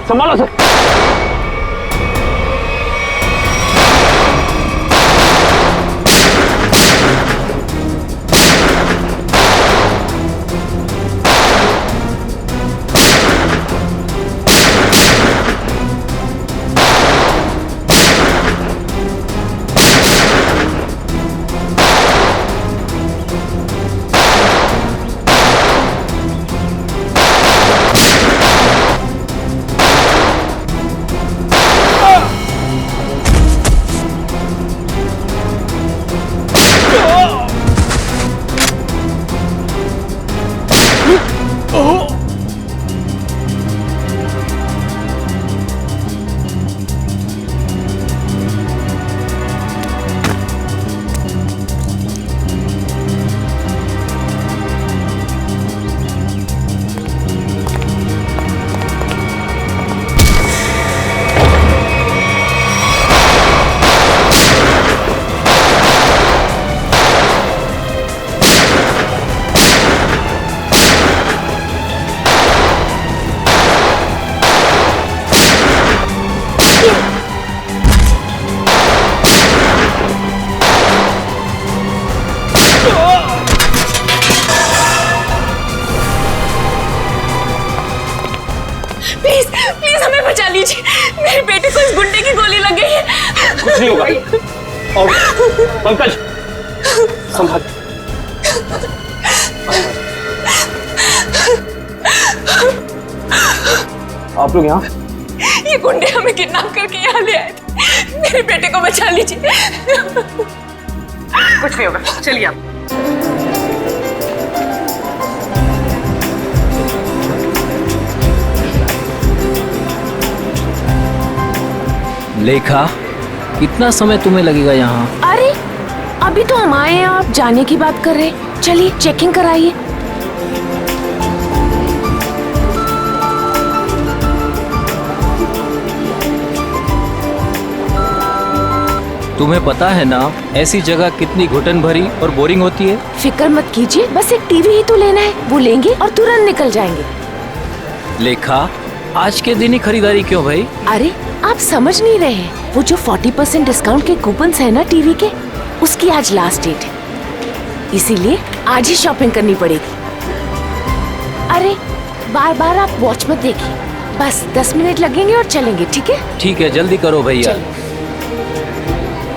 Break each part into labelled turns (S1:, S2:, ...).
S1: संभालो sir.
S2: Please please हमें बचा लीजिए, मेरे बेटे को इस गुंडे की गोली लग गई है।
S1: कुछ नहीं होगा। और पंकज संभाल। आप लोग यहाँ?
S2: ये गुंडे हमें किडनैप करके यहाँ ले आए थे, मेरे बेटे को बचा लीजिए। कुछ नहीं होगा, चलिए आप।
S3: लेखा, कितना समय तुम्हें लगेगा यहाँ?
S2: अरे अभी तो हम आए हैं, आप जाने की बात कर रहे हैं। चलिए चेकिंग कराइए।
S3: तुम्हें पता है ना ऐसी जगह कितनी घुटन भरी और बोरिंग होती है?
S2: फिक्र मत कीजिए, बस एक टीवी ही तो लेना है, वो लेंगे और तुरंत निकल जाएंगे।
S3: लेखा, आज के दिन ही खरीदारी क्यों भाई?
S2: अरे आप समझ नहीं रहे हैं, वो जो 40% डिस्काउंट के कूपन्स है ना टीवी के, उसकी आज लास्ट डेट है, इसीलिए आज ही शॉपिंग करनी पड़ेगी। अरे बार बार आप वॉच मत देखिए, बस 10 मिनट लगेंगे और चलेंगे, ठीक है?
S3: ठीक है, जल्दी करो भैया।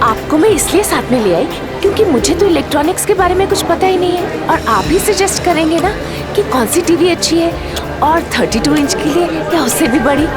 S2: आपको मैं इसलिए साथ में ले आई क्योंकि मुझे तो इलेक्ट्रॉनिक्स के बारे में कुछ पता ही नहीं है, और आप ही सजेस्ट करेंगे ना कि कौन सी टीवी अच्छी है, और 32 इंच के लिए या उससे भी बड़ी।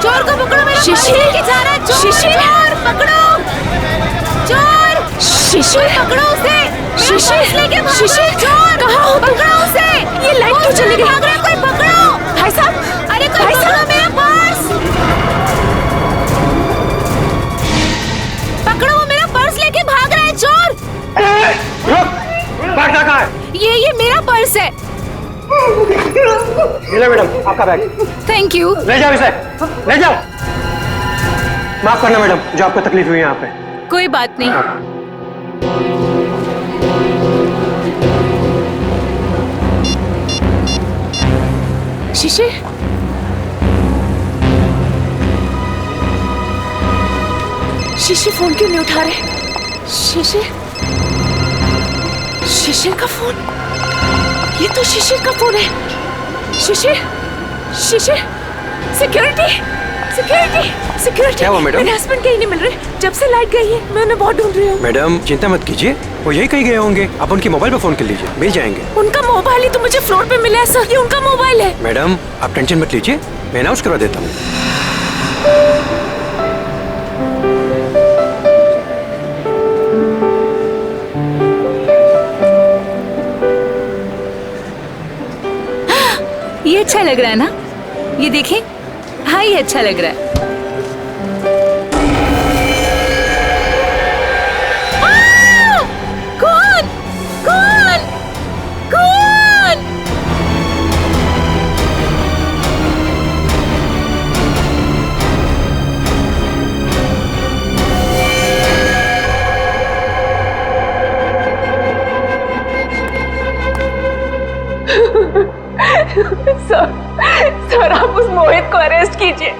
S2: चोर को पकड़ो, मेरा शिशिर, शिशिर पकड़ो, चोर, शिशिर पकड़ो उसे, शिशिर लेके शिशिर, चोर कहाँ हो? पकड़ो उसे। ये लाइट क्यों चली गई? भाग रहा है कोई, पकड़ो। भाई साहब, अरे कोई पकड़ो मेरा पर्स, पकड़ो, वो मेरा पर्स लेके भाग रहा है चोर।
S1: बैग कहाँ है?
S2: ये मेरा पर्स है।
S1: ले मैडम आपका बैग।
S2: Thank you.
S1: ले जाओ इसे, ले जाओ। माफ करना मैडम, जो आपको तकलीफ हुई यहाँ पे।
S2: कोई बात नहीं। शिशिर, शिशिर फोन क्यों नहीं उठा रहे? शिशिर, शिशिर का फोन, ये तो शिशिर का फोन है। शिशिर, शिशिर, सिक्योरिटी, सिक्योरिटी, सिक्योरिटी।
S1: क्या हुआ मैडम?
S2: मेरे हस्बैंड कहीं नहीं मिल रहे, जब से लाइट गई है मैं उन्हें बहुत ढूंढ रही हूँ।
S1: मैडम चिंता मत कीजिए, वो यही कहीं गए होंगे, आप उनके मोबाइल पे फोन कर लीजिए, मिल जाएंगे।
S2: उनका मोबाइल ही तो मुझे फ्लोर पे मिला है सर, ये उनका मोबाइल है।
S1: मैडम आप टेंशन मत लीजिए, मैं अनाउंस करवा देता हूँ।
S4: ये अच्छा लग रहा है ना, ये देखें। हाँ ये अच्छा लग रहा है।
S2: कौन कौन कौन?
S5: सर आप उस मोहित को अरेस्ट कीजिए,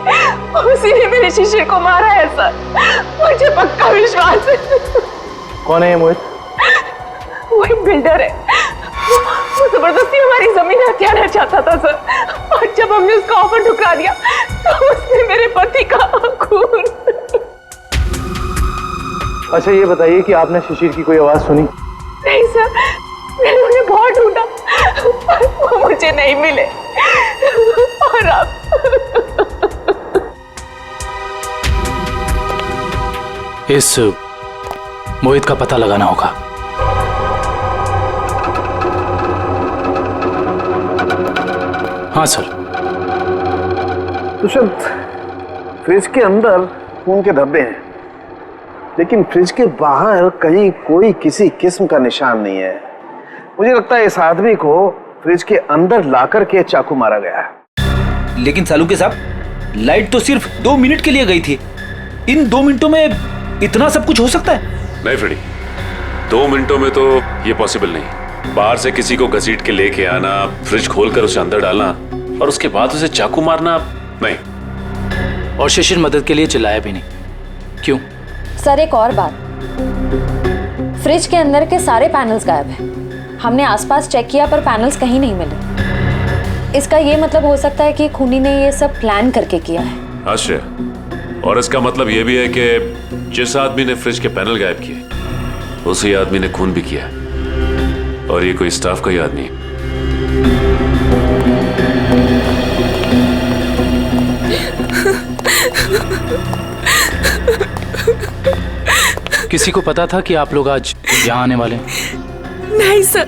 S5: उसी ने मेरे शिशिर को मारा है सर, मुझे पक्का विश्वास है।
S1: कौन है ये मोहित?
S5: वो एक बिल्डर है, वो जबरदस्ती हमारी जमीन हथियाना चाहता था सर, और जब हमने उसका ऑफर ठुकरा दिया तो उसने मेरे पति का खून।
S6: अच्छा ये बताइए कि आपने शिशिर की कोई आवाज सुनी?
S5: नहीं सर, मैंने उन्हें बहुत ढूंढा, वो मुझे नहीं मिले, और अब
S7: इस मोहित का पता लगाना होगा। हाँ सर।
S6: दुष्यंत, फ्रिज के अंदर खून के धब्बे हैं, लेकिन फ्रिज के बाहर कहीं कोई किसी किस्म का निशान नहीं है। मुझे लगता है इस आदमी को फ्रिज के अंदर लाकर के चाकू मारा गया है।
S3: लेकिन सालुके साहब, लाइट तो सिर्फ 2 मिनट के लिए गई थी। इन 2 मिनटों में इतना सब कुछ हो सकता है?
S8: नहीं फ्रेडी, 2 मिनटों में तो ये पॉसिबल नहीं। बाहर से किसी को घसीट के लेके आना, फ्रिज खोलकर उसे अंदर डालना और उसके बाद उसे चाकू मारना, नहीं।
S7: और शिशिर मदद के लिए चिल्लाया भी नहीं। क्यों?
S9: सर एक और बात, फ्रिज के अंदर के सारे पैनल्स गायब हैं। हमने आसपास चेक किया पर पैनल्स कहीं नहीं मिले। इसका ये मतलब हो सकता है कि खूनी ने ये सब प्लान करके किया है।
S8: आश्चर्य। और इसका मतलब ये भी है कि जिस आदमी ने फ्रिज के पैनल गायब किए उसी आदमी ने खून भी किया, और ये कोई स्टाफ का ही आदमी है।
S7: किसी को पता था कि आप लोग आज यहाँ आने वाले हैं?
S2: नहीं सर,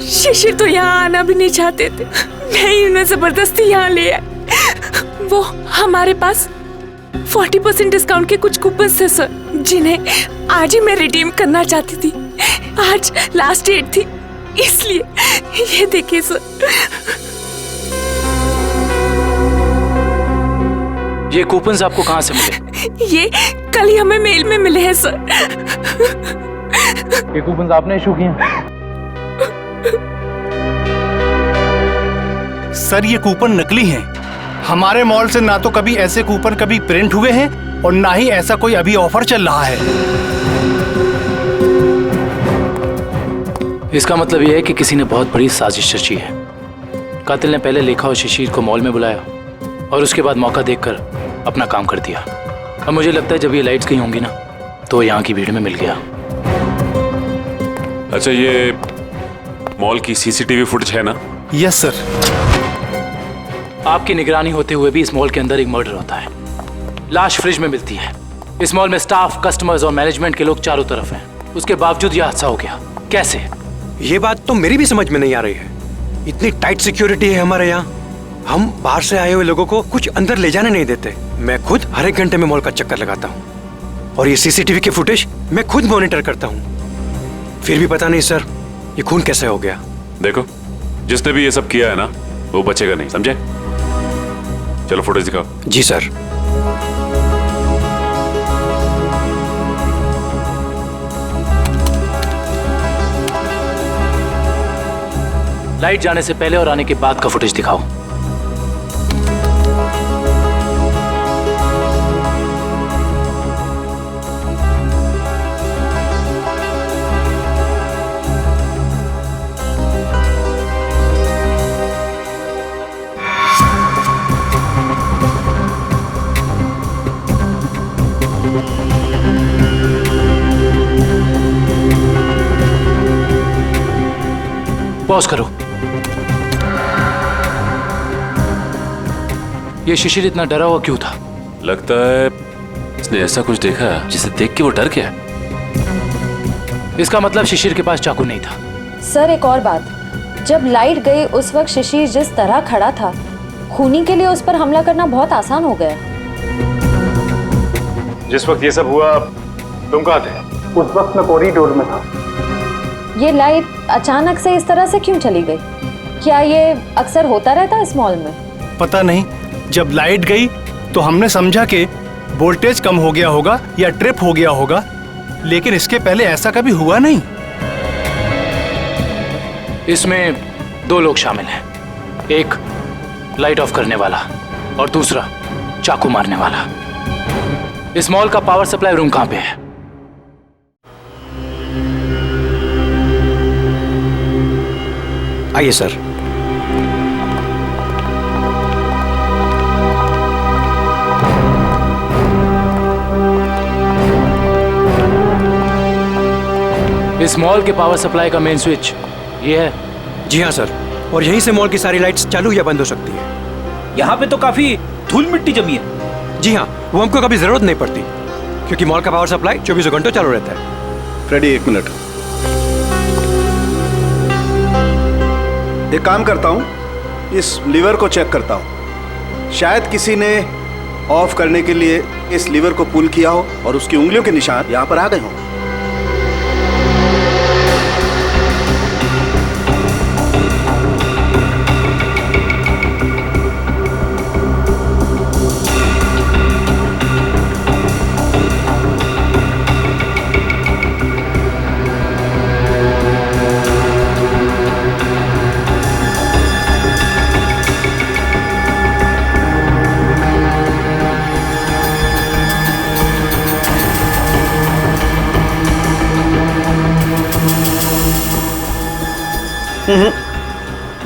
S2: शिशिर तो यहाँ आना भी नहीं चाहते थे, नहीं उन्हें जबरदस्ती यहाँ ले आए। वो हमारे पास 40% डिस्काउंट के कुछ कूपन थे सर, जिन्हें आज ही मैं रिडीम करना चाहती थी। आज लास्ट डेट थी, इसलिए ये देखिए सर।
S7: ये कूपन्स आपको कहाँ से मिले?
S2: ये कल ही हमें मेल में मिले हैं सर।
S6: ये कूपन आपने इशू किए?
S10: सर ये कूपन नकली हैं। हमारे मॉल से ना तो कभी ऐसे कूपन कभी प्रिंट हुए हैं और ना ही ऐसा कोई अभी ऑफर चल रहा है।
S7: इसका मतलब यह है कि किसी ने बहुत बड़ी साजिश रची है। कातिल ने पहले लेखा और शिशिर को मॉल में बुलाया और उसके बाद मौका देखकर अपना काम कर दिया। अब मुझे लगता है जब ये लाइट्स गई होंगी ना तो यहाँ की भीड़ में मिल गया।
S8: अच्छा, ये मॉल की सीसीटीवी फुटेज है ना?
S10: Yes sir.
S7: आपकी निगरानी होते हुए भी इस मॉल के अंदर एक मर्डर होता है। लाश फ्रिज में मिलती है। इस मॉल में स्टाफ, कस्टमर्स और मैनेजमेंट के लोग चारों तरफ हैं। उसके बावजूद यह हादसा हो गया। कैसे?
S1: ये बात तो मेरी भी समझ में नहीं आ रही है। इतनी टाइट सिक्योरिटी है हमारे यहाँ, हम बाहर से आए हुए लोगों को कुछ अंदर ले जाने नहीं देते। मैं खुद हर 1 घंटे में मॉल का चक्कर लगाता हूँ और ये सीसीटीवी की फुटेज मैं खुद मॉनिटर करता हूँ। फिर भी पता नहीं सर, ये खून कैसे हो गया।
S8: देखो, जिसने भी ये सब किया है ना वो बचेगा नहीं, समझे? चलो फुटेज दिखाओ।
S1: जी सर।
S7: लाइट जाने से पहले और आने के बाद का फुटेज दिखाओ। पॉज करो। ये शिशिर इतना डरा हुआ क्यों था?
S8: लगता है इसने ऐसा कुछ देखा जिसे देख के वो डर गया।
S7: इसका मतलब शिशिर के पास चाकू नहीं था।
S9: सर एक और बात, जब लाइट गई उस वक्त शिशिर जिस तरह खड़ा था, खूनी के लिए उस पर हमला करना बहुत आसान हो गया।
S11: जिस वक्त ये सब हुआ तुम कहाँ थे?
S6: उस वक्त मैं कॉरिडोर में था।
S9: ये लाइट अचानक से इस तरह से क्यों चली गई? क्या ये अक्सर होता रहता है इस मॉल में?
S10: पता नहीं, जब लाइट गई तो हमने समझा कि वोल्टेज कम हो गया होगा या ट्रिप हो गया होगा, लेकिन इसके पहले ऐसा कभी हुआ नहीं।
S7: इसमें दो लोग शामिल हैं, एक लाइट ऑफ करने वाला और दूसरा चाकू मारने वाला। इस मॉल का पावर सप्लाई रूम कहां पे है?
S1: आइए सर।
S7: इस मॉल के पावर सप्लाई का मेन स्विच ये है?
S1: जी हाँ सर, और यहीं से मॉल की सारी लाइट्स चालू या बंद हो सकती है।
S3: यहाँ पे तो काफी धूल मिट्टी जमी है।
S1: जी हाँ, वो हमको कभी जरूरत नहीं पड़ती क्योंकि मॉल का पावर सप्लाई 24 घंटों चालू रहता है।
S6: फ्रेडी एक मिनट, एक काम करता हूँ, इस लीवर को चेक करता हूँ। शायद किसी ने ऑफ करने के लिए इस लीवर को पुल किया हो और उसकी उंगलियों के निशान यहाँ पर आ गए हों।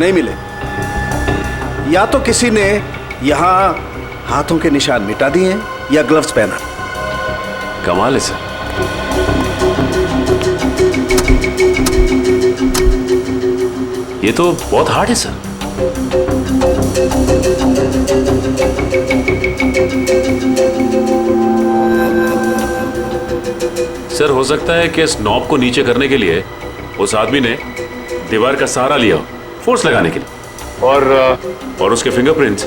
S6: नहीं मिले। या तो किसी ने यहाँ हाथों के निशान मिटा दिए हैं या ग्लव्स पहना।
S8: कमाल है सर। ये तो बहुत हार्ड है सर। सर हो सकता है कि इस नॉब को नीचे करने के लिए उस आदमी ने दीवार का सहारा लिया, फोर्स लगाने के लिए, और उसके फिंगरप्रिंट्स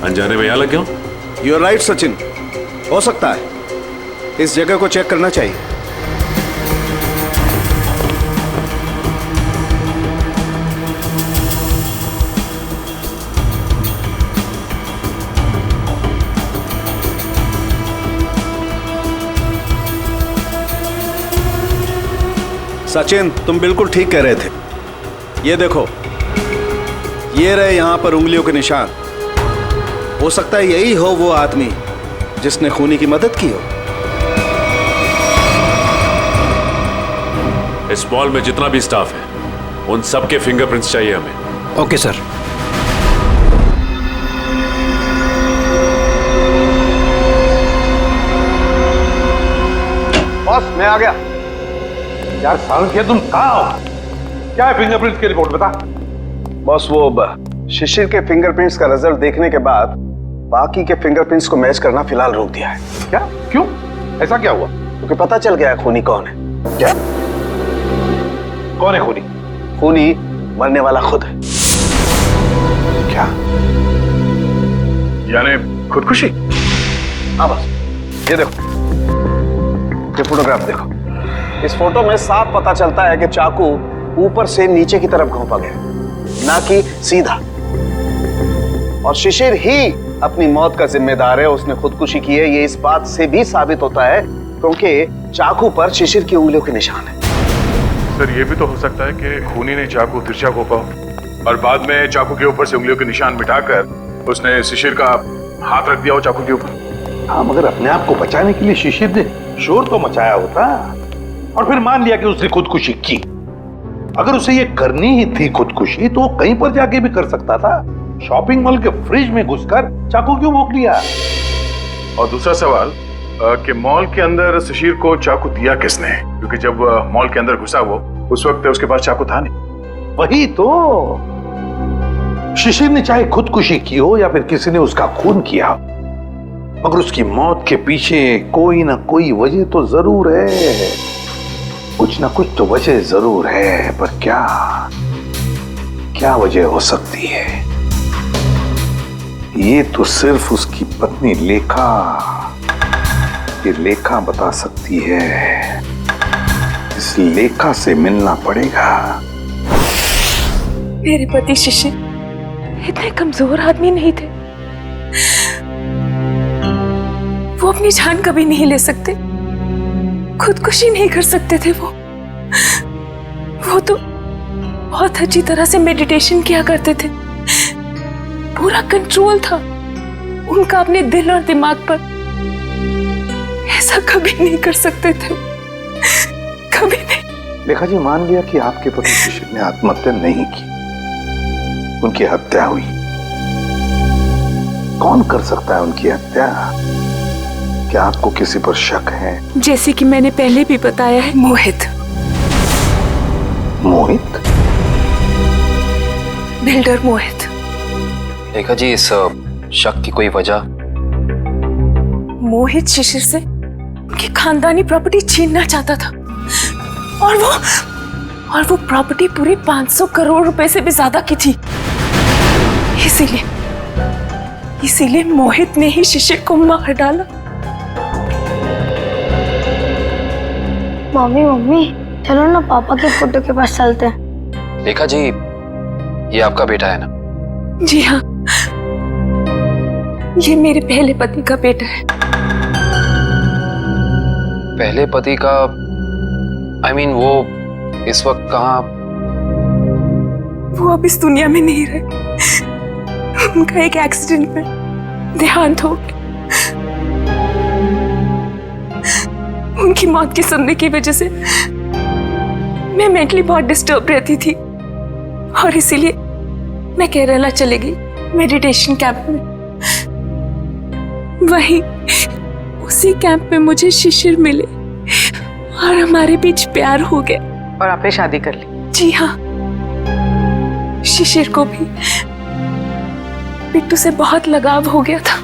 S8: अनजाने में यहाँ लग गए।
S6: यू आर राइट सचिन, हो सकता है। इस जगह को चेक करना चाहिए। सचिन तुम बिल्कुल ठीक कह रहे थे। ये देखो, ये रहे यहां पर उंगलियों के निशान। हो सकता है यही हो वो आदमी जिसने खूनी की मदद की हो।
S8: इस मॉल में जितना भी स्टाफ है उन सबके फिंगरप्रिंट्स चाहिए हमें।
S1: Okay sir.
S11: बॉस मैं आ गया। यार सालंकिया तुम कहाँ हो? क्या है फिंगरप्रिंट्स की रिपोर्ट बता।
S6: बॉस वो शिशिर के फिंगरप्रिंट्स का रिजल्ट देखने के बाद बाकी के फिंगरप्रिंट्स को मैच करना फिलहाल रोक दिया है।
S11: क्या? क्यों? ऐसा क्या हुआ?
S6: क्योंकि पता चल गया है खूनी कौन है।
S11: क्या? कौन है खूनी?
S6: खूनी मरने वाला खुद है।
S11: क्या? यानी खुदकुशी?
S6: हाँ बस, ये देखो, ये फोटोग्राफ देखो। इस फोटो में साफ पता चलता है कि चाकू ऊपर से नीचे की तरफ घोंपा गया, ना कि सीधा। और शिशिर ही अपनी मौत का जिम्मेदार है, उसने खुदकुशी की है। ये इस बात से भी साबित होता है क्योंकि चाकू पर शिशिर की उंगलियों के निशान है।
S11: सर ये भी तो हो सकता है कि खूनी ने चाकू तिरछा घोंपा और बाद में चाकू के ऊपर से उंगलियों के निशान मिटाकर उसने शिशिर का हाथ रख दिया हो चाकू के ऊपर। हाँ, मगर अपने आप को बचाने के लिए शिशिर ने शोर तो मचाया होता और फिर मान लिया कि उसने खुदकुशी की। अगर उसे ये करनी ही थी खुदकुशी तो कहीं पर जाके भी कर सकता था। शॉपिंग मॉल के फ्रिज में घुसकर चाकू क्यों भोंक लिया? और दूसरा सवाल कि मॉल के अंदर शिशिर को चाकू दिया किसने? क्योंकि जब मॉल के अंदर घुसा वो, उस वक्त उसके पास चाकू था नहीं। वही तो, शिशिर ने चाहे खुदकुशी की हो या फिर किसी ने उसका खून किया, मगर उसकी मौत के पीछे कोई ना कोई वजह तो जरूर है। कुछ ना कुछ तो वजह जरूर है, पर क्या वजह हो सकती है? ये तो सिर्फ उसकी पत्नी लेखा बता सकती है। इस लेखा से मिलना पड़ेगा।
S2: मेरे पति शिशिर इतने कमजोर आदमी नहीं थे। वो अपनी जान कभी नहीं ले सकते, खुदकुशी नहीं कर सकते थे। वो तो बहुत अच्छी तरह से मेडिटेशन किया करते थे। पूरा कंट्रोल था उनका अपने दिल और दिमाग पर। ऐसा कभी नहीं कर सकते थे, कभी नहीं।
S11: लेखा जी मान लिया कि आपके पति शिशिर ने आत्महत्या नहीं की, उनकी हत्या हुई। कौन कर सकता है उनकी हत्या? क्या आपको किसी पर शक है?
S2: जैसे कि मैंने पहले भी बताया है, मोहित।
S11: मोहित?
S2: बिल्डर मोहित।
S12: लेखा जी, इस शक की कोई वजह?
S2: मोहित शिशिर से उनकी खानदानी प्रॉपर्टी छीनना चाहता था, और वो प्रॉपर्टी पूरे 500 करोड़ रुपए से भी ज्यादा की थी। इसीलिए मोहित ने ही शिशिर को मार डाला।
S13: मम्मी चलो ना पापा के फोटो के पास चलते हैं।
S12: लेखा जी, ये आपका बेटा है ना?
S2: जी हाँ, ये मेरे पहले पति का बेटा है।
S12: पहले पति का? I mean, वो इस वक्त कहाँ?
S2: वो अब इस दुनिया में नहीं रहे। उनका एक एक्सीडेंट में देहांत हो गया। उनकी मौत के सुनने की वजह से मैं मेंटली बहुत डिस्टर्ब रहती थी, और इसीलिए मैं केरला चली गई मेडिटेशन कैंप में। उसी कैंप में मुझे शिशिर मिले और हमारे बीच प्यार हो गया।
S5: और आपने शादी कर ली?
S2: जी हाँ, शिशिर को भी बिट्टू से बहुत लगाव हो गया था।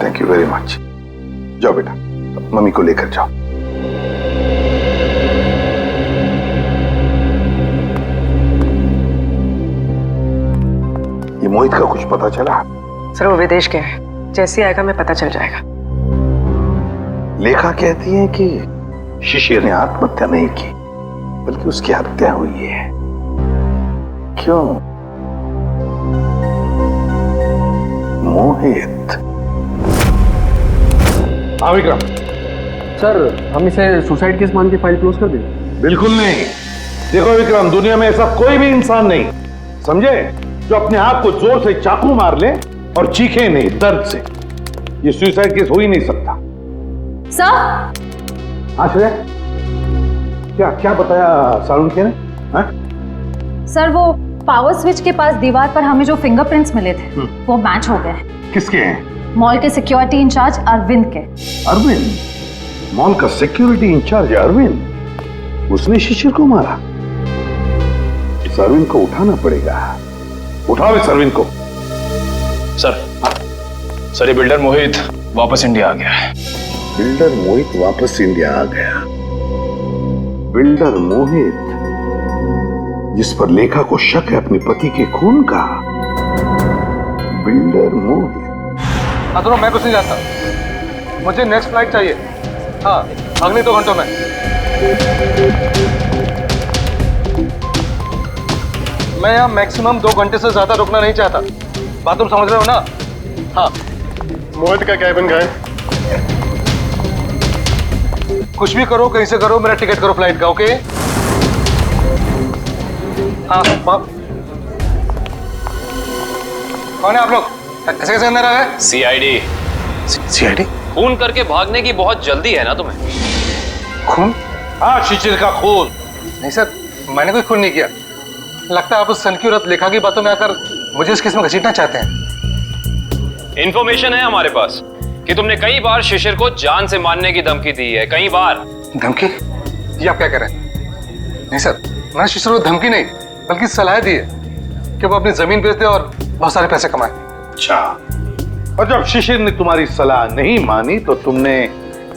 S11: Thank you very much. जाओ बेटा, मम्मी को लेकर जाओ। ये मोहित का कुछ पता चला?
S5: सर वो विदेश गया है, जैसे आएगा मैं पता चल जाएगा।
S11: लेखा कहती है कि शिशिर ने आत्महत्या नहीं की, बल्कि उसकी हत्या हुई है। क्यों? मोहित। हाँ विक्रम।
S14: सर, हम इसे सुसाइड केस मान के फाइल क्लोज कर दें?
S11: बिल्कुल नहीं। देखो विक्रम, दुनिया में ऐसा कोई भी इंसान नहीं, समझे, जो अपने आप को जोर से चाकू मार ले और चीखे नहीं दर्द से। ये सुसाइड केस हो ही नहीं सकता।
S9: सर।
S11: हाँ श्रेया, क्या बताया सारुण ने?
S9: सर, वो पावर स्विच के पास दीवार पर हमें जो फिंगरप्रिंट्स मिले थे वो मैच हो गए।
S11: किसके हैं?
S9: मॉल के सिक्योरिटी इंचार्ज अरविंद के।
S11: अरविंद? मॉल का सिक्योरिटी इंचार्ज अरविंद? उसने शिशिर को मारा? इस अरविंद को उठाना पड़ेगा। उठाओ इस अरविंद को।
S7: सर, ये बिल्डर मोहित वापस इंडिया आ गया है।
S11: बिल्डर मोहित वापस इंडिया आ गया? बिल्डर मोहित, जिस पर लेखा को शक है अपने पति के खून का। बिल्डर मोहित।
S14: हाँ दोनों, मैं कुछ नहीं जानता, मुझे नेक्स्ट फ्लाइट चाहिए। हाँ, अगले 2 घंटों में। मैं यहाँ मैक्सिमम 2 घंटे से ज्यादा रुकना नहीं चाहता। बात तुम समझ रहे हो ना? हाँ। मोहित का कैबिन का है। कुछ भी करो, कहीं से करो, मेरा टिकट करो फ्लाइट का, ओके? हाँ। कौन है आप लोग? ऐसे कैसे अंदर आए?
S12: सीआईडी।
S11: सीआईडी?
S12: खून करके भागने की बहुत जल्दी है ना तुम्हें?
S14: खून? हाँ, शिशिर का खून। नहीं सर, मैंने कोई खून नहीं किया। लगता है आप उस सन की औरत लेखा की बातों में आकर मुझे इस केस में घसीटना चाहते हैं।
S12: इंफॉर्मेशन है हमारे पास कि तुमने कई बार शिशिर को जान से मारने की धमकी दी है, कई बार।
S14: धमकी? ये आप क्या कह रहे हैं? नहीं सर, मैंने शिशिर को धमकी नहीं, बल्कि सलाह दी है कि वो अपनी जमीन बेच दे और बहुत सारे पैसे कमाए।
S11: अच्छा, और जब शिशिर ने तुम्हारी सलाह नहीं मानी तो तुमने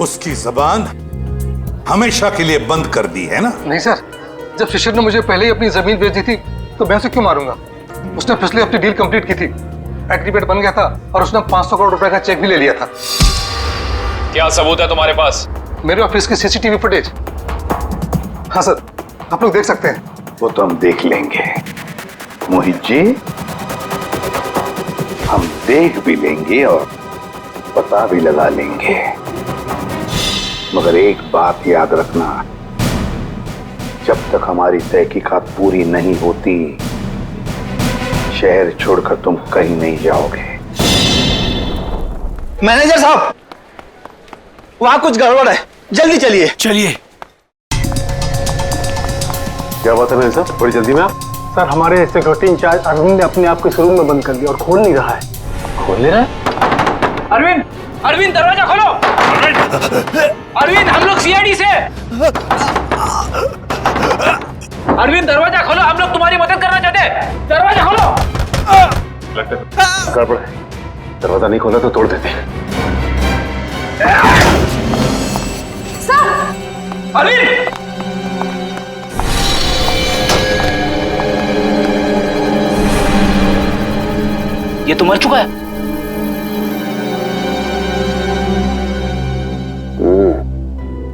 S11: उसकी जबान हमेशा के लिए बंद कर दी है ना?
S14: नहीं सर, जब शिशिर ने मुझे पहले ही अपनी जमीन बेच दी थी तो मैं उसे क्यों मारूंगा? उसने पिछले हफ्ते डील कंप्लीट की थी, एग्रीमेंट बन गया था और उसने 500 करोड़ रुपए का चेक भी ले लिया था।
S12: क्या सबूत है तुम्हारे पास?
S14: मेरे ऑफिस की सीसीटीवी फुटेज। हाँ सर, आप लोग देख सकते हैं।
S11: वो तो हम देख लेंगे मोहित जी, हम देख भी लेंगे और पता भी लगा लेंगे, मगर एक बात याद रखना, जब तक हमारी तहकीकात पूरी नहीं होती शहर छोड़कर तुम कहीं नहीं जाओगे।
S6: मैनेजर साहब, वहां कुछ गड़बड़ है, जल्दी चलिए।
S10: चलिए।
S11: क्या बात है मैनेजर साहब, बड़ी जल्दी में आप?
S10: सर, हमारे सिक्योरिटी इंचार्ज अरविंद ने अपने आप को इस रूम में बंद कर दिया और खोल नहीं रहा है।
S11: खोल नहीं रहा है?
S3: अरविंद, अरविंद दरवाजा खोलो। अरविंद, हम लोग सीआईडी से। अरविंद दरवाजा खोलो, हम लोग तुम्हारी मदद करना चाहते हैं। दरवाजा खोलो।
S11: गड़बड़ है, दरवाजा नहीं खोला तो तोड़ देते हैं।
S3: अरविंद, ये तो मर चुका है।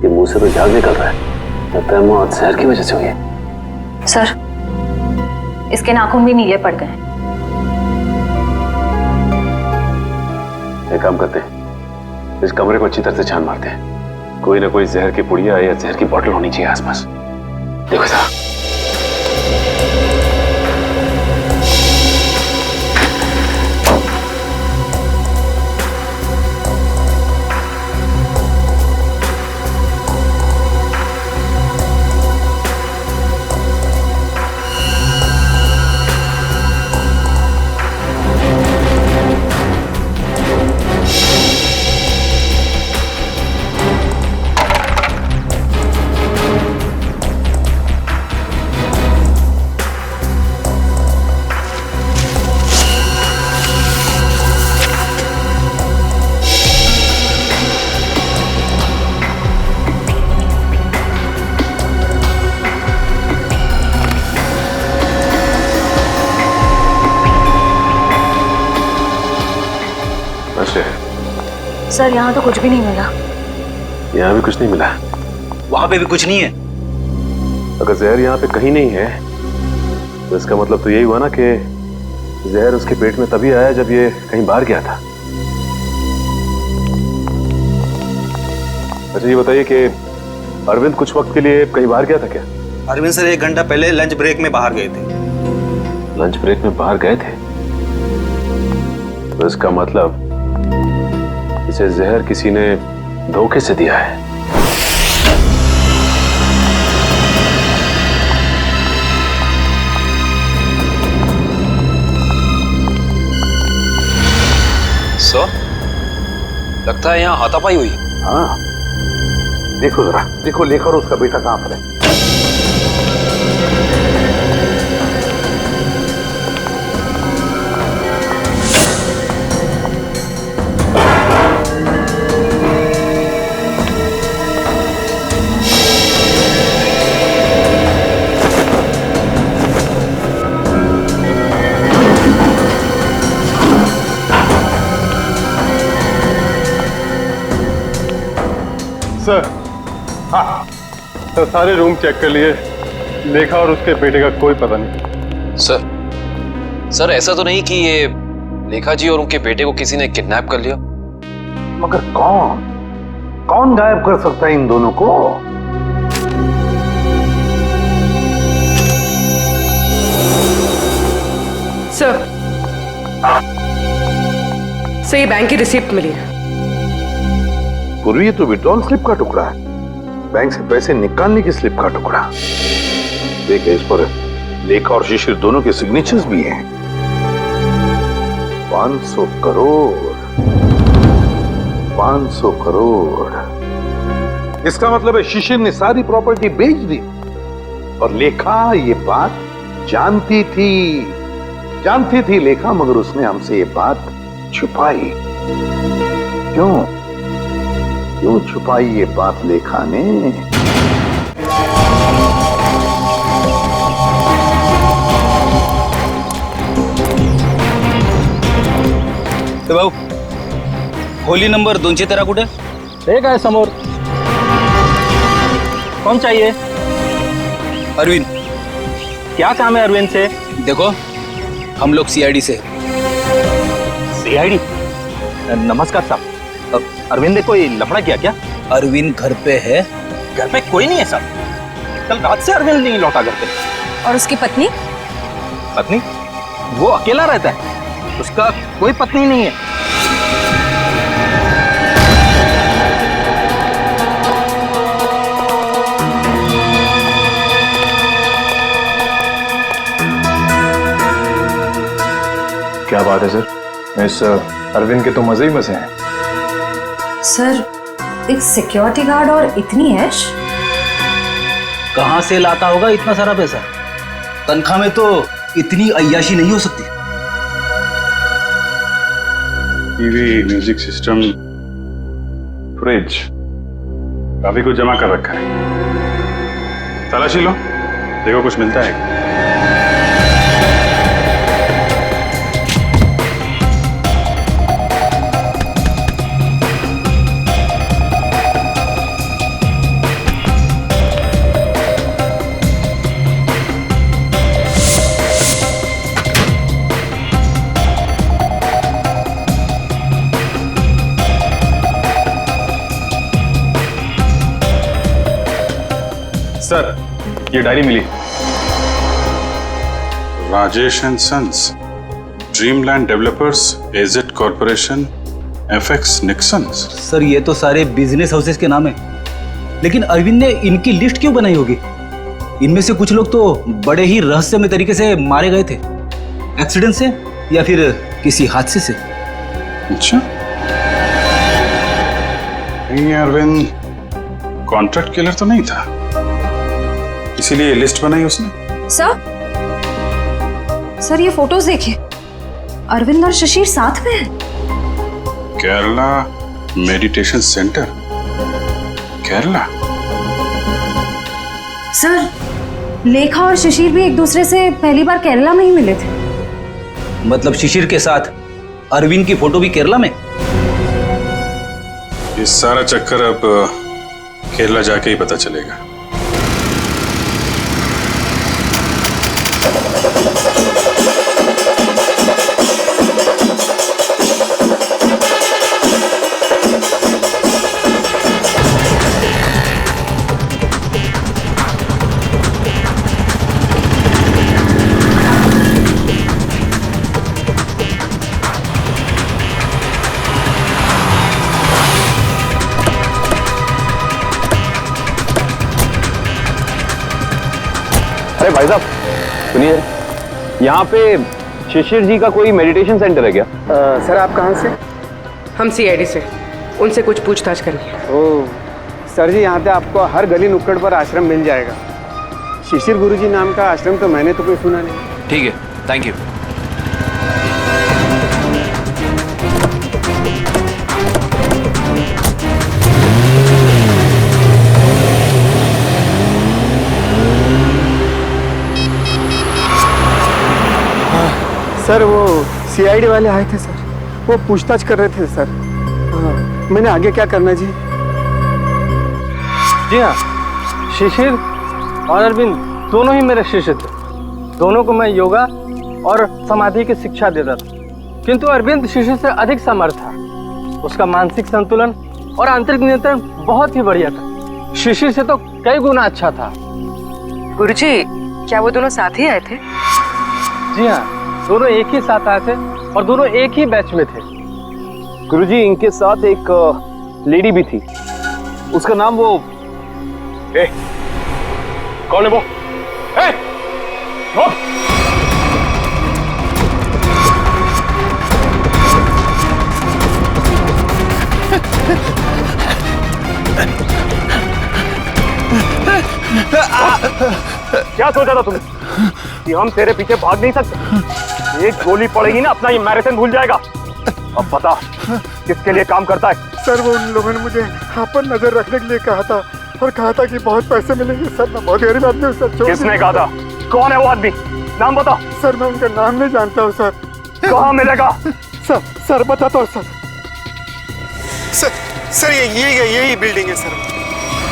S6: ये मुंह से तो झाग निकल रहा है, लगता है मौत जहर की वजह से हुई है।
S9: सर, इसके नाखून भी नीले पड़ गए।
S11: एक काम करते हैं, इस कमरे को अच्छी तरह से छान मारते हैं, कोई ना कोई जहर की पुड़िया या जहर की बोतल होनी चाहिए आसपास। देखो साहब,
S9: सर, यहाँ तो कुछ भी नहीं मिला।
S11: यहाँ भी कुछ नहीं मिला,
S3: वहां पे भी कुछ नहीं है।
S11: अगर जहर यहाँ पे कहीं नहीं है तो इसका मतलब तो यही हुआ ना कि जहर उसके पेट में तभी आया जब ये कहीं बाहर गया था। अच्छा ये बताइए कि अरविंद कुछ वक्त के लिए कहीं बाहर गया था क्या?
S6: अरविंद सर 1 घंटा पहले लंच ब्रेक में बाहर गए थे।
S11: लंच ब्रेक में बाहर गए थे, तो इसका मतलब इसे जहर किसी ने धोखे से दिया है।
S12: सर, लगता है यहाँ हाथापाई हुई।
S11: हाँ, देखो जरा, देखो लेखा और उसका बेटा कहां पर है।
S10: सर, हाँ सर, सारे रूम चेक कर लिए, लेखा और उसके बेटे का कोई पता नहीं।
S12: सर ऐसा तो नहीं कि ये लेखा जी और उनके बेटे को किसी ने किडनैप कर लिया?
S11: मगर कौन गायब कर सकता है इन दोनों को?
S5: सर, ये बैंक की रिसिप्ट मिली है।
S11: पूर्वी, ये तो विड्रॉल स्लिप का टुकड़ा है, बैंक से पैसे निकालने की स्लिप का टुकड़ा। देखिए, इस पर लेखा और शिशिर दोनों के सिग्नेचर्स भी हैं। 500 करोड़ 500 करोड़। इसका मतलब है शिशिर ने सारी प्रॉपर्टी बेच दी और लेखा ये बात
S6: जानती थी लेखा, मगर उसने हमसे ये बात छुपाई। क्यों छुपाई ये बात लेखा ने?
S3: तो भाऊ, खोली नंबर 213 कुठे?
S10: एक आहे समोर. कौन चाहिए?
S3: अरविंद.
S10: क्या काम है अरविंद से?
S3: देखो, हम लोग सीआईडी से.
S10: सीआईडी? नमस्कार साहब. अरविंद ने कोई लफड़ा किया क्या?
S3: अरविंद घर पे है.
S10: घर पे कोई नहीं है साहब. कल रात से अरविंद नहीं लौटा घर पे.
S9: और उसकी पत्नी?
S10: पत्नी? वो अकेला रहता है, उसका कोई पत्नी नहीं है.
S11: क्या बात है सर, इस अरविंद के तो मजे ही मजे हैं.
S9: सर, एक सिक्योरिटी गार्ड और इतनी ऐश?
S3: कहाँ से लाता होगा इतना सारा पैसा? तनख्वाह में तो इतनी अय्याशी नहीं हो सकती.
S11: टीवी, म्यूजिक सिस्टम, फ्रिज, काफी कुछ जमा कर रखा है. तलाशी लो, देखो कुछ मिलता है. सर, ये डायरी मिली. Rajesh and sons, dreamland developers, A Z corporation, FX Nixons.
S3: Sir, ये तो सारे बिजनेस हाउसेस के नाम है, लेकिन अरविंद ने इनकी लिस्ट क्यों बनाई होगी? इनमें से कुछ लोग तो बड़े ही रहस्यमय तरीके से मारे गए थे, एक्सीडेंट से या फिर किसी हादसे से.
S11: अच्छा, ये अरविंद कॉन्ट्रैक्ट किलर तो नहीं था, इसीलिए लिस्ट बनाई उसने.
S9: सर, ये फोटोज देखिए, अरविंद और शिशिर साथ में हैं.
S11: Kerala meditation centre, Kerala.
S9: Sir, लेखा और शिशिर भी एक दूसरे से पहली बार केरला में ही मिले थे.
S3: मतलब शिशिर के साथ अरविंद की फोटो भी केरला में?
S11: ये सारा चक्कर अब केरला जाके ही पता चलेगा.
S12: अरे भाई साहब सुनिए, यहाँ पे शिशिर जी का कोई मेडिटेशन सेंटर है क्या?
S15: सर, आप कहाँ से? हम सीआईडी से. उनसे कुछ पूछताछ करनी है. ओह सर जी, यहाँ पे आपको हर गली नुक्कड़ पर आश्रम मिल जाएगा. शिशिर गुरुजी नाम का आश्रम तो मैंने तो कोई सुना नहीं.
S7: ठीक है, थैंक यू.
S15: सर, वो सीआईडी वाले आए थे सर, वो पूछताछ कर रहे थे सर. हाँ, मैंने आगे क्या करना जी?
S10: जी हाँ, शिशिर और अरविंद दोनों ही मेरे शिष्य थे. दोनों को मैं योगा और समाधि की शिक्षा देता था, किंतु अरविंद शिशिर से अधिक समर्थ था. उसका मानसिक संतुलन और आंतरिक नियंत्रण बहुत ही बढ़िया था. शिशिर से तो कई गुना अच्छा था.
S15: गुरुजी, क्या वो दोनों साथ ही आए थे?
S10: जी हाँ, दोनों एक ही साथ आए थे और दोनों एक ही बैच में थे.
S12: गुरुजी, इनके साथ एक लेडी भी थी, उसका नाम वो
S11: कौन है वो? क्या सोचा था तुमने?
S16: कि हम तेरे पीछे भाग नहीं सकते। एक गोली पड़ेगी ना, अपना ये मैराथन भूल जाएगा। अब बता किसके लिए काम करता है?
S11: सर वो उन लोगों ने मुझे यहाँ पर नजर रखने के लिए कहा था और कहा था कि बहुत पैसे मिलेंगे। सर मैं बहुत गरीब आदमी हूँ सर।
S16: किसने कहा था? कौन है वो आदमी? नाम बता।
S11: सर मैं उनका नाम नहीं जानता हूँ सर।
S16: कहाँ मिलेगा?
S11: सर बताता हूँ सर। सर यही बिल्डिंग है सर।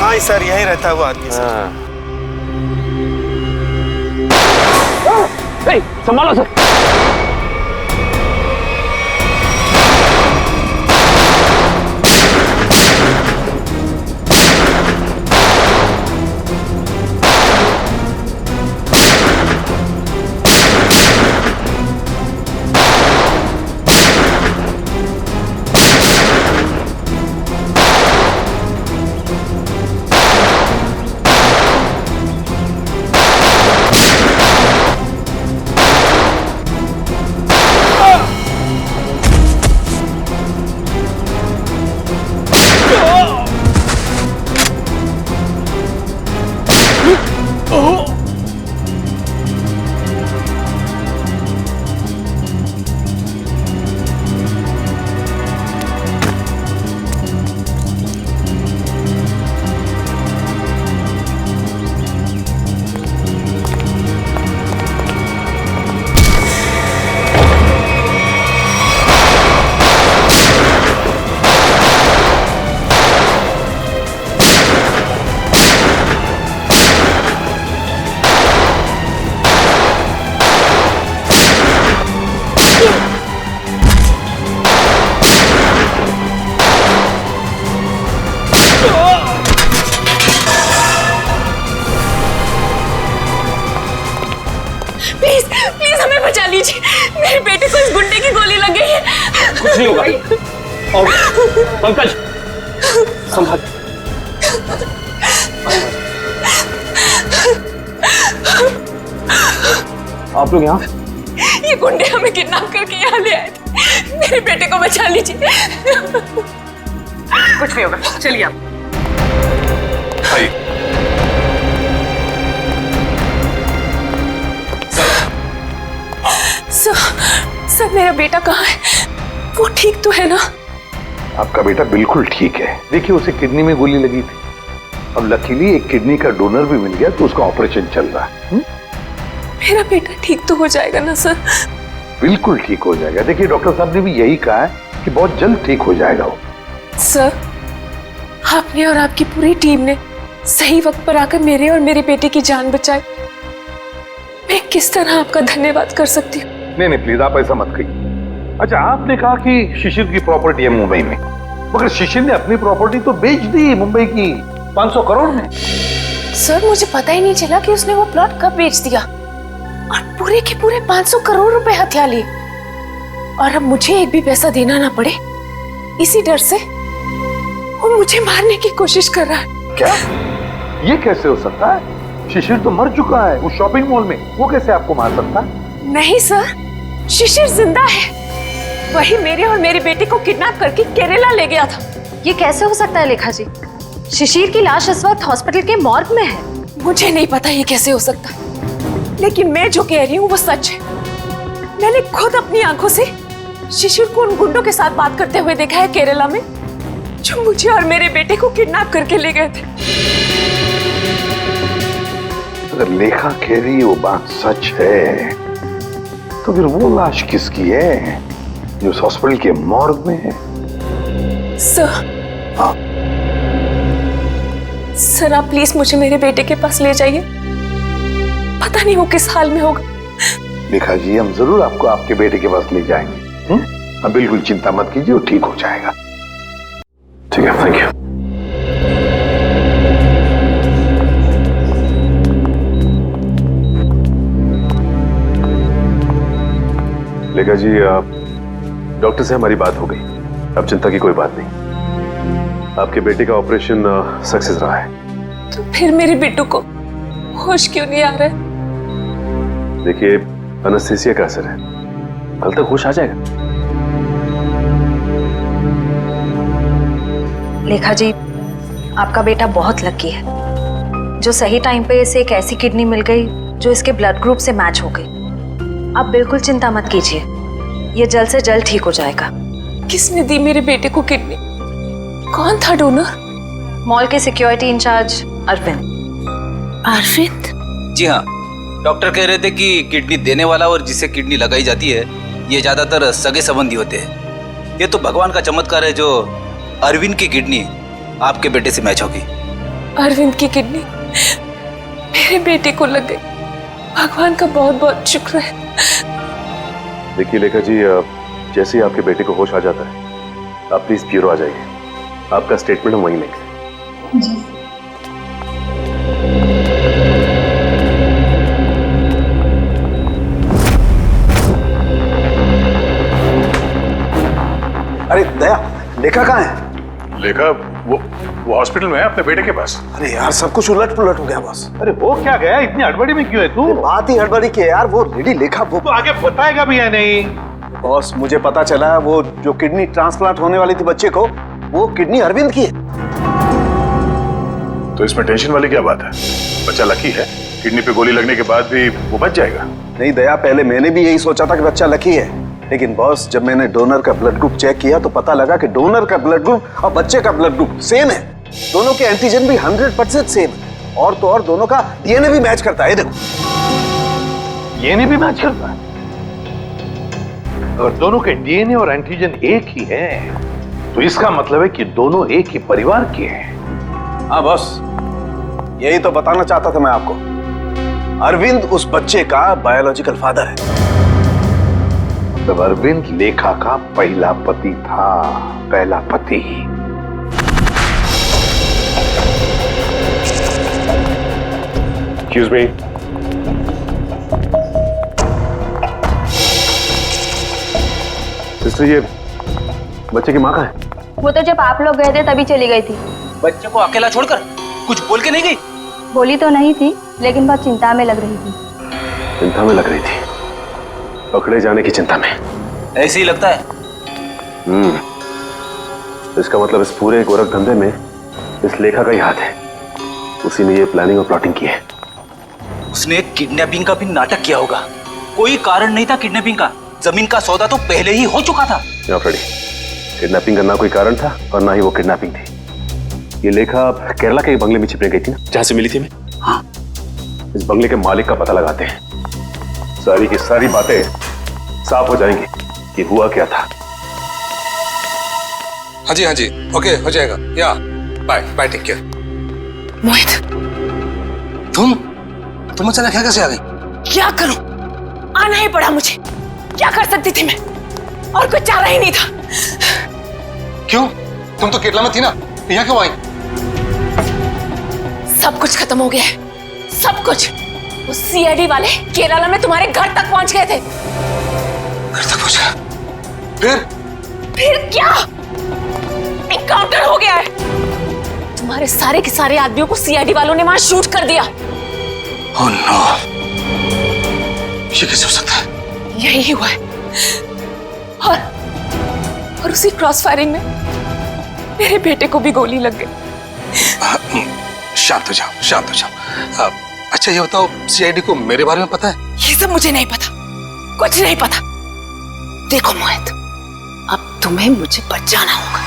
S11: हाँ सर यही रहता है वो आदमी सर।
S16: संभालो सर।
S5: प्लीज हमें बचा लीजिए। मेरे बेटे को इस गुंडे की गोली लग गई है।
S16: कुछ नहीं होगा। और पंकज संभाल। आप लोग यहाँ?
S5: ये गुंडे हमें किडनैप करके यहाँ ले आए थे। मेरे बेटे को बचा लीजिए। कुछ नहीं होगा, चलिए आप। सर मेरा बेटा कहाँ है? वो ठीक तो है ना?
S11: आपका बेटा बिल्कुल ठीक है। देखिए उसे किडनी में गोली लगी थी। अब लकीली एक किडनी का डोनर भी मिल गया तो उसका ऑपरेशन चल रहा है।
S5: मेरा बेटा ठीक तो हो जाएगा ना सर?
S11: बिल्कुल ठीक हो जाएगा। देखिए डॉक्टर साहब ने भी यही कहा है कि बहुत जल्द ठीक हो जाएगा वो।
S5: सर आपने और आपकी पूरी टीम ने सही वक्त पर आकर मेरे और मेरे बेटे की जान बचाई। मैं किस तरह आपका धन्यवाद कर सकती हूँ?
S11: नहीं प्लीज आप ऐसा मत कहिए। अच्छा आपने कहा कि शिशिर की प्रॉपर्टी है मुंबई में, मगर शिशिर ने अपनी प्रॉपर्टी तो बेच दी मुंबई की 500 करोड़ में।
S2: सर मुझे पता ही नहीं चला कि उसने वो प्लॉट कब बेच दिया और पूरे के पूरे 500 करोड़ रुपए हथिया लिए। और अब मुझे एक भी पैसा देना ना पड़े, इसी डर से वो मुझे मारने की कोशिश कर रहा है।
S11: क्या? ये कैसे हो सकता है? शिशिर तो मर चुका है उस शॉपिंग मॉल में, वो कैसे आपको मार सकता है?
S5: नहीं सर, शिशिर जिंदा है। वही मेरे और मेरे बेटे को किडनैप करके केरला ले गया था।
S9: ये कैसे हो सकता है लेखा जी? शिशिर की लाश इस वक्त हॉस्पिटल के मॉर्ग में है।
S5: मुझे नहीं पता ये कैसे हो सकता है, लेकिन मैं जो कह रही हूँ वो सच है। मैंने खुद अपनी आंखों से शिशिर को उन गुंडों के साथ बात करते हुए देखा है केरला में, जो मुझे और मेरे बेटे को किडनैप करके ले गए थे।
S11: अगर लेखा कह रही वो बात सच है तो फिर वो लाश किसकी है जो उस हॉस्पिटल के मॉर्ग में है?
S5: सर, सर आप प्लीज मुझे मेरे बेटे के पास ले जाइए। पता नहीं वो किस हाल में होगा।
S11: लेखा जी हम जरूर आपको आपके बेटे के पास ले जाएंगे। अब बिल्कुल चिंता मत कीजिए, वो ठीक हो जाएगा। ठीक है, थैंक यू।
S8: लेखा जी डॉक्टर से हमारी बात हो गई, अब चिंता की कोई बात नहीं। आपके बेटे का ऑपरेशन सक्सेस रहा है।
S5: तो फिर मेरे बेटू को होश क्यों नहीं आ रहा है?
S8: देखिए एनेस्थीसिया का असर है, कल तक होश आ जाएगा।
S9: लेखा जी आपका बेटा बहुत लकी है जो सही टाइम पे इसे एक ऐसी किडनी मिल गई जो इसके ब्लड ग्रुप से मैच हो गई। आप बिल्कुल चिंता मत कीजिए, ये जल्द से जल्द ठीक हो जाएगा।
S5: किसने दी मेरे बेटे को किडनी? कौन था डोनर?
S9: मॉल के सिक्योरिटी इंचार्ज अरविंद।
S5: अरविंद?
S3: जी हाँ, डॉक्टर कह रहे थे कि किडनी देने वाला और जिसे किडनी लगाई जाती है ये ज्यादातर सगे संबंधी होते हैं। ये तो भगवान का चमत्कार है जो अरविंद की किडनी आपके बेटे से मैच होगी।
S5: अरविंद की किडनी मेरे बेटे को लग गई। भगवान का बहुत बहुत शुक्र है।
S11: देखिए लेखा जी, जैसे ही आपके बेटे को होश आ जाता है आप प्लीज ब्यूरो आ जाइए। आपका स्टेटमेंट हम वहीं लेंगे।
S13: जी।
S6: अरे दया, लेखा कहाँ है?
S11: लेखा वो हॉस्पिटल में है अपने बेटे के पास।
S6: अरे यार सब कुछ उलट पुलट हो गया बॉस।
S14: अरे वो क्या गया, इतनी हड़बड़ी में क्यों है तू?
S6: बात ही हड़बड़ी की है यार। वो लेडी लेखा वो
S14: तो आगे बताएगा भी या नहीं?
S6: बॉस मुझे पता चला वो जो किडनी ट्रांसप्लांट होने वाली थी बच्चे को, वो किडनी अरविंद की है।
S11: तो इसमें टेंशन वाली क्या बात है? बच्चा लकी है, किडनी पे गोली लगने के बाद भी वो बच जाएगा।
S6: नहीं दया, पहले मैंने भी यही सोचा था कि बच्चा लकी है, लेकिन बॉस जब मैंने डोनर का ब्लड ग्रुप चेक किया तो पता लगा कि डोनर का ब्लड ग्रुप और बच्चे का ब्लड ग्रुप सेम है। दोनों के एंटीजन भी 100% सेम है, और तो और दोनों का डीएनए भी मैच करता है। देखो
S14: डीएनए भी मैच करता है, और दोनों के डीएनए और एंटीजन एक ही है, तो इसका मतलब है कि दोनों एक ही परिवार के हैं।
S6: हाँ बॉस, यही तो बताना चाहता था मैं आपको। अरविंद उस बच्चे का बायोलॉजिकल फादर है।
S14: तब अरविंद लेखा का पहला पति था, पहला पति।
S11: Excuse me. सिस्टर, ये बच्चे की माँ कहाँ है?
S13: वो तो जब आप लोग गए थे तभी चली गई थी।
S3: बच्चे को अकेला छोड़कर कुछ बोल के नहीं गई?
S13: बोली तो नहीं थी, लेकिन बहुत चिंता में लग रही थी।
S11: चिंता में लग रही थी? पकड़े जाने की चिंता में?
S3: ऐसे ही लगता है।
S11: इसका मतलब इस पूरे गोरख धंधे में इस लेखा का ही हाथ है। उसी ने ये प्लानिंग और प्लॉटिंग की है।
S3: उसने किडनैपिंग का भी नाटक किया होगा। कोई कारण नहीं था किडनैपिंग का, जमीन का सौदा तो पहले ही हो चुका था।
S11: फ्रेडी, किडनैपिंग का ना कोई कारण था और ना ही वो किडनैपिंग थी। ये लेखा केरला के बंगले में छिपने गई थी ना, जहां से मिली थी मैं। हाँ, इस बंगले के मालिक का पता लगाते हैं। सारी की सारी बातें साफ हो जाएंगी कि हुआ क्या था।
S14: हाँ जी, ओके हो जाएगा। या बाय बाय, टेक केयर।
S5: मोहित,
S14: तुम अचानक क्या कैसे आ गई?
S5: क्या करूं? आना ही पड़ा मुझे। क्या कर सकती थी मैं? और कुछ चारा ही नहीं था।
S14: क्यों? तुम तो केरला में थी ना, यहाँ क्यों आई?
S5: सब कुछ खत्म हो गया है, सब कुछ। उस सीआईडी वाले केरला में तुम्हारे घर तक पहुंच गए थे।
S14: घर तक पहुंचा?
S5: फिर क्या? एनकाउंटर हो गया है। तुम्हारे सारे के सारे आदमियों को सीआईडी वालों ने वहां शूट कर दिया।
S14: ओह नो, ये कैसे हो सकता है?
S5: यही हुआ है। और उसी क्रॉस फायरिंग में मेरे बेटे को भी गोली लग गई।
S14: शांत हो जाओ। अच्छा ये बताओ, सीआईडी को मेरे बारे में पता है?
S5: ये सब मुझे नहीं पता, कुछ नहीं पता। देखो मोहित, अब तुम्हें मुझे बचाना होगा।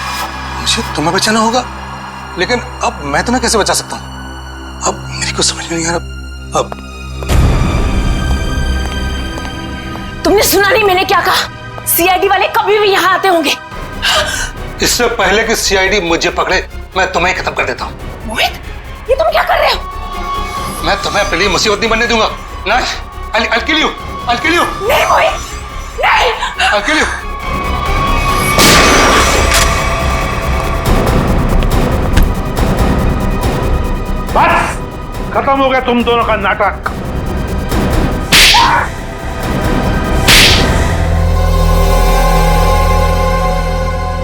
S14: मुझे तुम्हें बचाना होगा? लेकिन अब मैं तुम्हें कैसे बचा सकता हूँ? अब मेरी कुछ समझ में नहीं आ रहा। अब
S5: तुमने सुना नहीं मैंने क्या कहा? सीआईडी वाले कभी भी यहाँ आते होंगे।
S14: इससे पहले कि सीआईडी मुझे पकड़े, मैं तुम्हें खत्म कर देता हूँ।
S5: मोहित, ये तुम क्या कर रहे हो?
S14: मैं तुम्हें अपने लिए मुसीबत नहीं बनने दूंगा। नहीं, I'll kill you.
S5: नहीं मोहित, नहीं।
S14: I'll kill you.
S11: बस खत्म हो गया तुम दोनों का नाटक।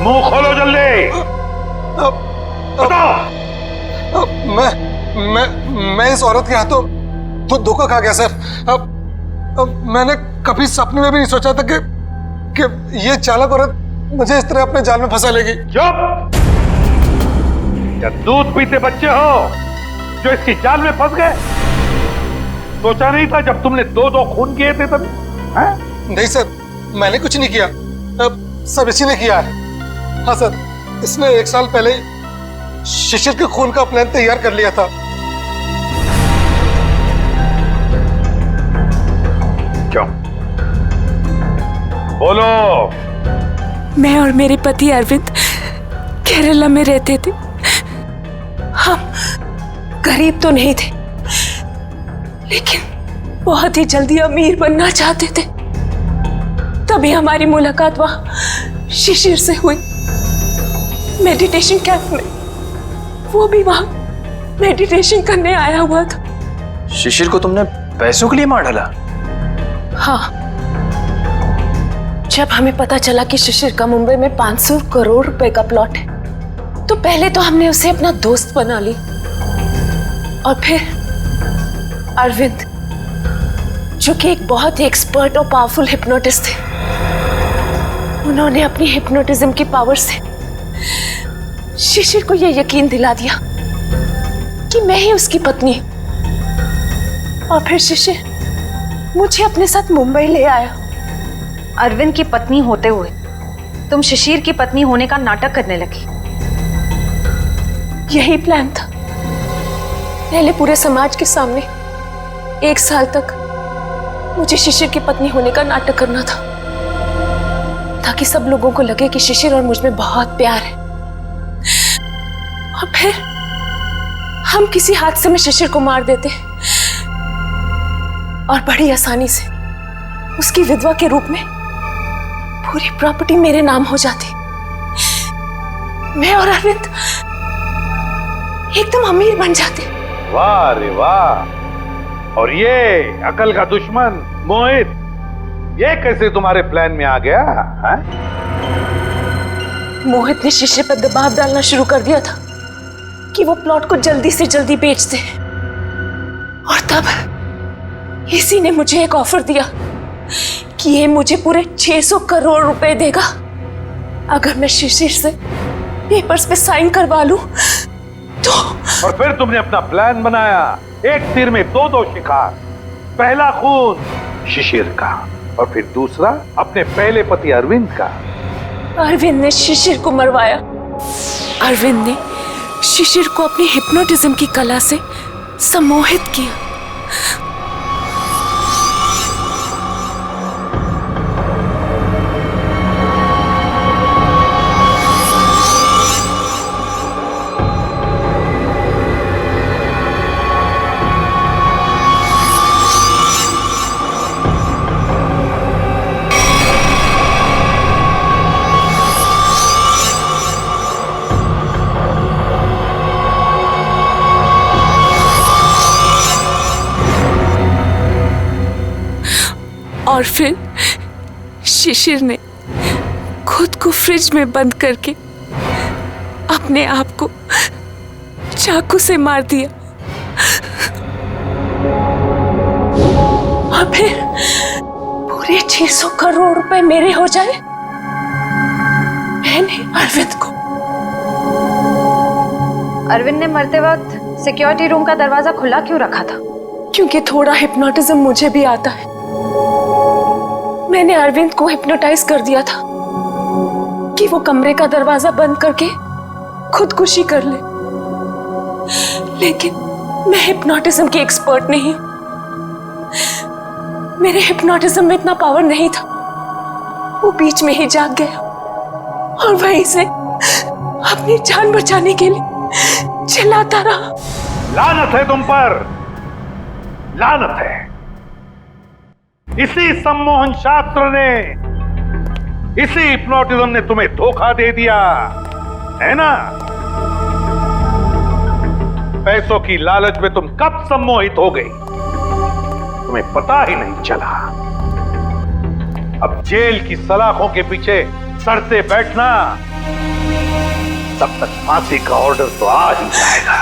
S11: मुंह खोलो जल्दी। बताओ।
S14: मैं इस औरत के हाथों तो धोखा खा गया सर। अब मैंने कभी सपने में भी नहीं सोचा था कि ये चालाक औरत मुझे इस तरह अपने जाल में फंसा लेगी।
S11: चुप! क्या दूध पीते बच्चे हो जो इसकी जाल में फंस गए?
S14: सोचा नहीं था जब तुमने दो दो खून किए थे तब?
S17: नहीं सर, मैंने कुछ नहीं किया, सब इसी ने किया है। हाँ सर, इसने 1 साल पहले शिशिर के खून का प्लान तैयार कर लिया था।
S14: क्यों? बोलो।
S5: मैं और मेरे पति अरविंद केरला में रहते थे। हम गरीब तो नहीं थे, लेकिन बहुत ही जल्दी अमीर बनना चाहते थे। तभी हमारी मुलाकात वहां शिशिर से हुई, मेडिटेशन कैंप में। वो भी वहां मेडिटेशन करने आया हुआ था।
S12: शिशिर को तुमने पैसों के लिए मार डाला?
S5: हाँ, जब हमें पता चला कि शिशिर का मुंबई में 500 करोड़ रुपए का प्लॉट है, तो पहले तो हमने उसे अपना दोस्त बना ली, और फिर अरविंद, जो कि एक बहुत ही एक्सपर्ट और पावरफुल हिप्नोटिस्ट थे, उन्होंने अपनी हिप्नोटिज्म की पावर से शिशिर को यह यकीन दिला दिया कि मैं ही उसकी पत्नी हूं। और फिर शिशिर मुझे अपने साथ मुंबई ले आया।
S9: अरविंद की पत्नी होते हुए तुम शिशिर की पत्नी होने का नाटक करने लगी।
S5: यही प्लान था। पहले पूरे समाज के सामने 1 साल तक मुझे शिशिर की पत्नी होने का नाटक करना था, ताकि सब लोगों को लगे कि शिशिर और मुझ में बहुत प्यार है। और फिर हम किसी हादसे में शिशिर को मार देते और बड़ी आसानी से उसकी विधवा के रूप में पूरी प्रॉपर्टी मेरे नाम हो जाती। मैं और अरविंद एकदम अमीर बन जाते।
S14: वाह रे वाह! और ये अकल का दुश्मन मोहित, ये कैसे तुम्हारे प्लान में आ गया? है?
S5: मोहित ने शिशिर पर दबाव डालना शुरू कर दिया था कि वो प्लॉट को जल्दी से जल्दी बेच दे। और तब इसी ने मुझे एक ऑफर दिया कि ये मुझे पूरे 600 करोड़ रुपए देगा अगर मैं शिशिर से पेपर्स पे साइन करवा लूं तो।
S14: और फिर तुमने अपना प्लान बनाया, एक तीर में दो शिकार। पहला खून शिशिर का, और फिर दूसरा अपने पहले पति अरविंद का।
S5: अरविंद ने शिशिर को मरवाया। अरविंद ने शिशिर को अपनी हिप्नोटिज्म की कला से सम्मोहित किया। और फिर शिशिर ने खुद को फ्रिज में बंद करके अपने आप को चाकू से मार दिया। और फिर पूरे 600 करोड़ रुपए मेरे हो जाए। मैंने अरविंद को।
S9: अरविंद ने मरते वक्त सिक्योरिटी रूम का दरवाजा खुला क्यों रखा था?
S5: क्योंकि थोड़ा हिप्नोटिज्म मुझे भी आता है। मैंने अरविंद को हिप्नोटाइज कर दिया था कि वो कमरे का दरवाजा बंद करके खुदकुशी कर ले। लेकिन मैं हिप्नोटिज्म की एक्सपर्ट नहीं हूं। मेरे हिप्नोटिज्म में इतना पावर नहीं था। वो बीच में ही जाग गया और वहीं से अपनी जान बचाने के लिए चिल्लाता रहा।
S14: लानत है तुम पर, लानत है। इसी सम्मोहन शास्त्र ने, इसी हिप्नोटिज्म ने तुम्हें धोखा दे दिया है ना? पैसों की लालच में तुम कब सम्मोहित हो गई, तुम्हें पता ही नहीं चला। अब जेल की सलाखों के पीछे सड़ते बैठना, तब तक फांसी का ऑर्डर तो आ ही जाएगा।